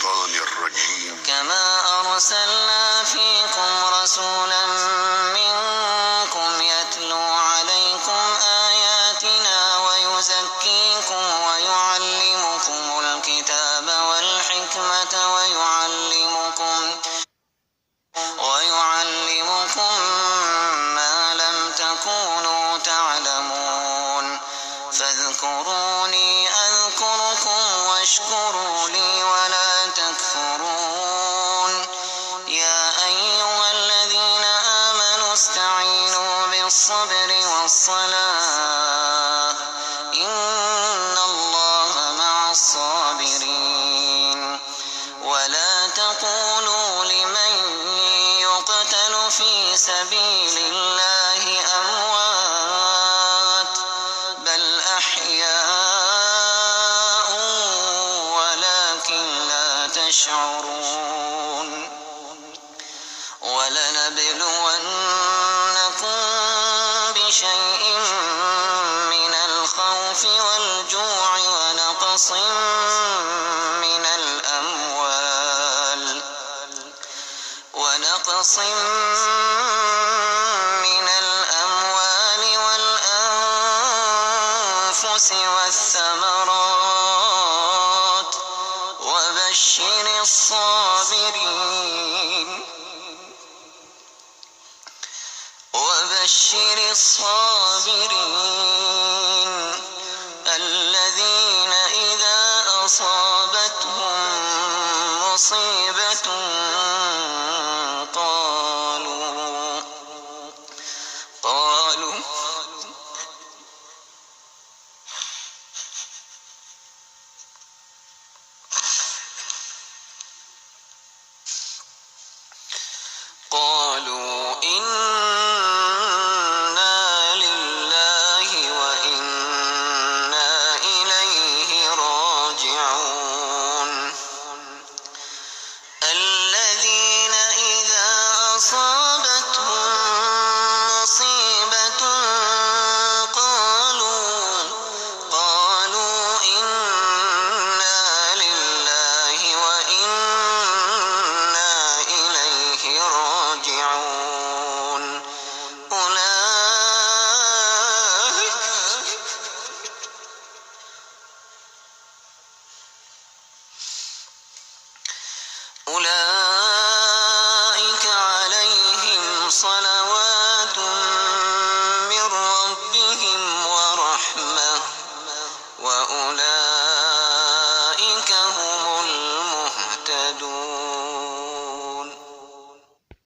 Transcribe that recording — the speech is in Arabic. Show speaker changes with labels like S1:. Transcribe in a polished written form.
S1: الشيطان الرجيم.
S2: كما أرسلنا فيكم رسولا منكم يتلو عليكم آياتنا ويزكيكم ويعلمكم الكتاب والحكمة ويعلمكم ما لم تكونوا تعلمون. فاذكروني أذكركم واشكروا لي ولا تكفرون. يا أيها الذين آمنوا استعينوا بالصبر والصلاة إن الله مع الصابرين. ولا تقولوا لمن يقتل في سبيل الله أموات بل أحياء ولكن لا تشعرون. ولنبلونكم بشيء من الخوف والجوع ونقص من الأموال والأنفس والثمرات وبشر الصابرين الذين إذا أصابتهم مصيبة قالوا إنا لله وإنا إليه راجعون. الذين إذا أصابتهم مصيبة قالوا إنا لله وإنا إليه راجعون. أولئك